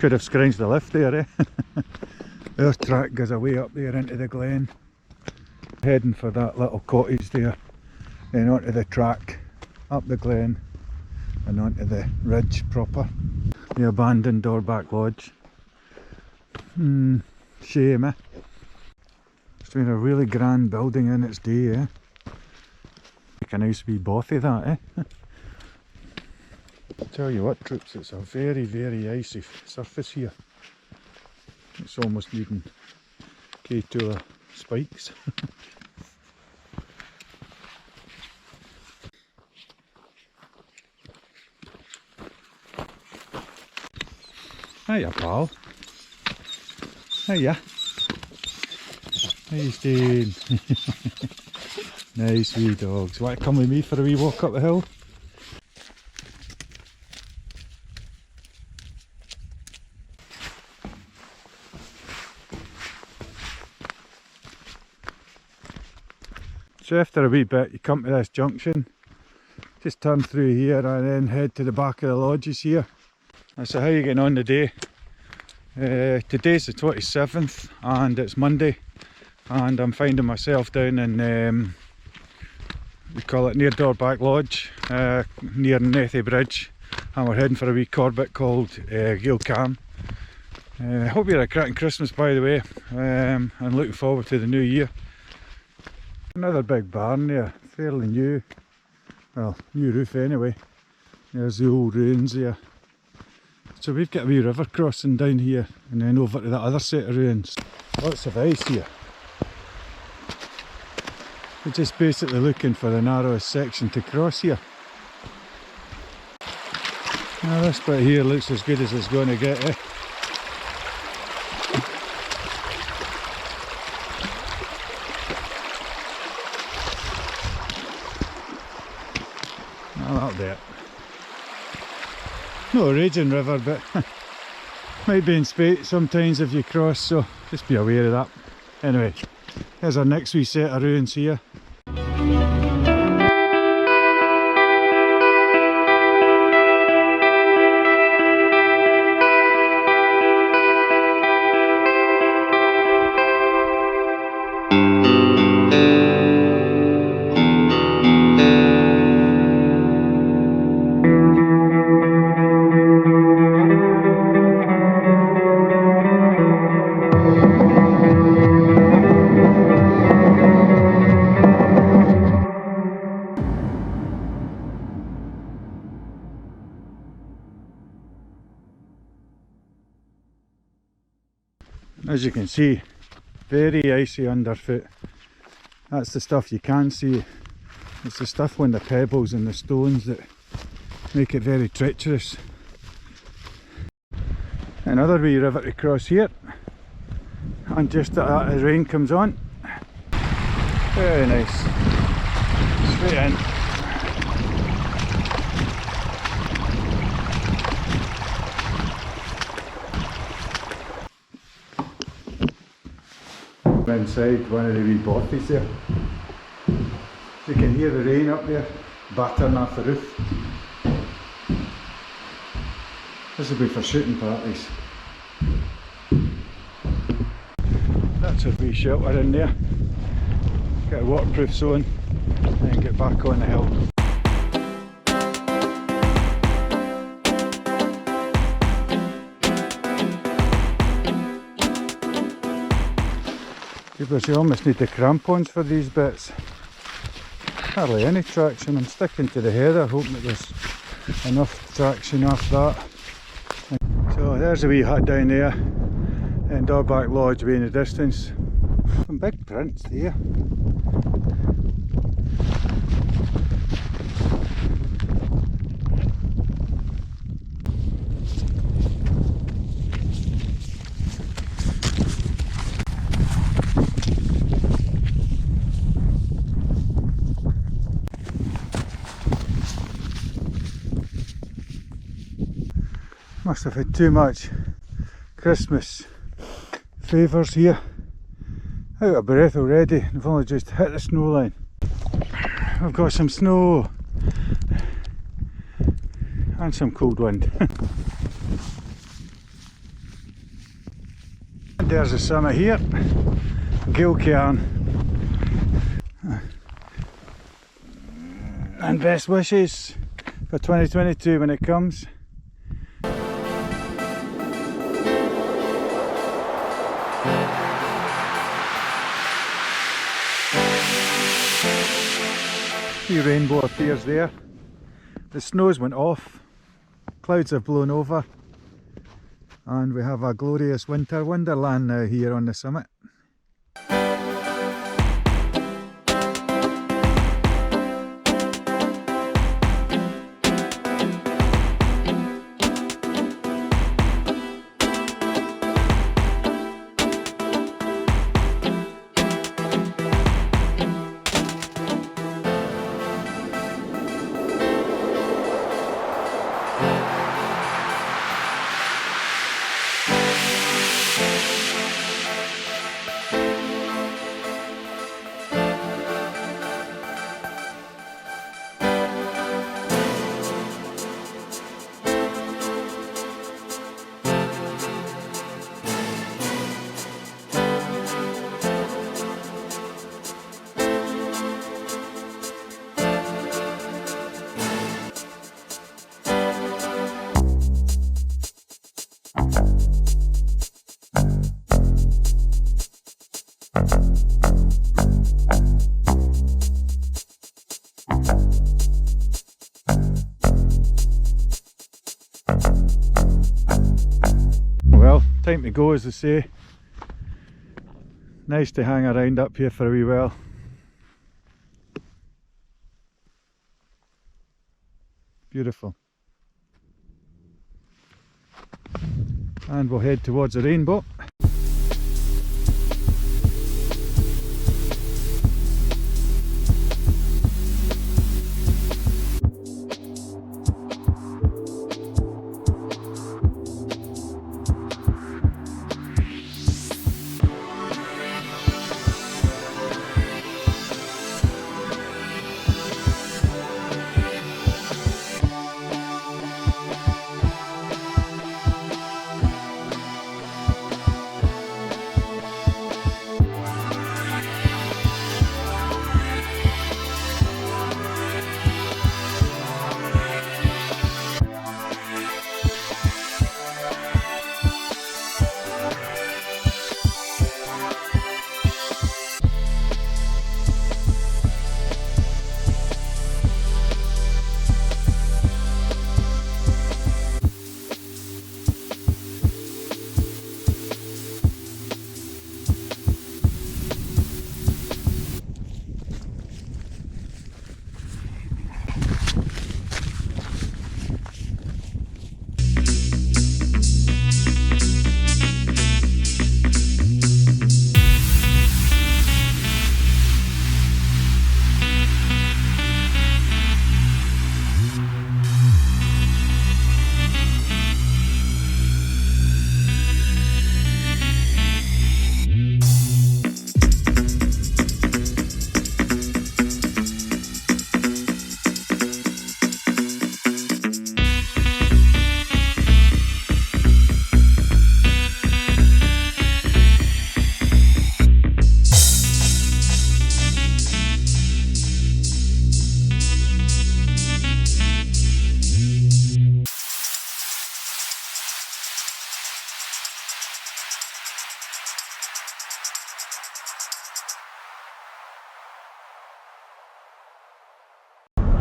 Could have scrounged the lift there, eh? Our track goes away up there into the glen. Heading for that little cottage there, then onto the track, up the glen and onto the ridge proper. The abandoned Dorback-Lodge. Shame, eh? It's been a really grand building in its day, eh? Like a nice wee bothy that, eh? Tell you what troops, it's a very icy surface here. It's almost needing K2 spikes. Hiya pal. Hiya. How you doing? Nice wee dogs. Want to come with me for a wee walk up the hill? So after a wee bit you come to this junction, just turn through here and then head to the back of the lodges here. So how are you getting on today? Today's the 27th and it's Monday, and I'm finding myself down in, we call it near Dorback-Lodge, near Nethy-Bridge, and we're heading for a wee Corbett called Geal Charn. Hope you had a cracking Christmas, by the way, and looking forward to the new year. Another big barn there, fairly new, well, new roof anyway. There's the old ruins there. So we've got a wee river crossing down here and then over to that other set of ruins. Lots of ice here. We're just basically looking for the narrowest section to cross here. Now this bit here looks as good as it's going to get, eh? Now that'll do it. Not a raging river, but might be in spate sometimes if you cross, so just be aware of that. Anyway, here's our next wee set of ruins here. As you can see, very icy underfoot. That's the stuff you can see. It's the stuff on the pebbles and the stones that make it very treacherous. Another wee river to cross here, and just as rain comes on, very nice, straight in. Inside one of the wee bothies there. You can hear the rain up there battering off the roof. This will be for shooting parties. That's a wee shelter in there. Get a waterproof zone and then get back on the hill. You almost need the crampons for these bits. Hardly any traction. I'm sticking to the header, hoping that there's enough traction off that. So there's a wee hut down there, and Dorback-Lodge way in the distance. Some big prints there. Must have had too much Christmas favours here. Out of breath already. I've only just hit the snow line. I've got some snow and some cold wind. There's the summit here, Geal Charn. And best wishes for 2022 when it comes. The rainbow appears there. The snows went off, clouds have blown over, and we have a glorious winter wonderland now here on the summit. Well, time to go, as they say. Nice to hang around up here for a wee while. Beautiful. And we'll head towards the rainbow.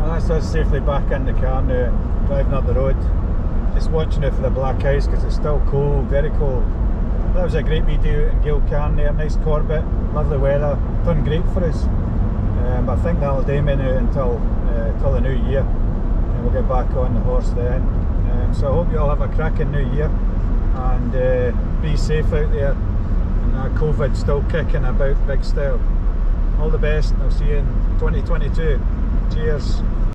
That's us safely back in the car now, driving up the road. Just watching it for the black ice because it's still cold, very cold. That was a great video in Geal Charn there, nice Corbett, lovely weather, done great for us. I think that'll do me now until the new year, and we'll get back on the horse then. So I hope you all have a cracking new year, and be safe out there. And COVID's still kicking about big style. All the best, and I'll see you in 2022. Cheers.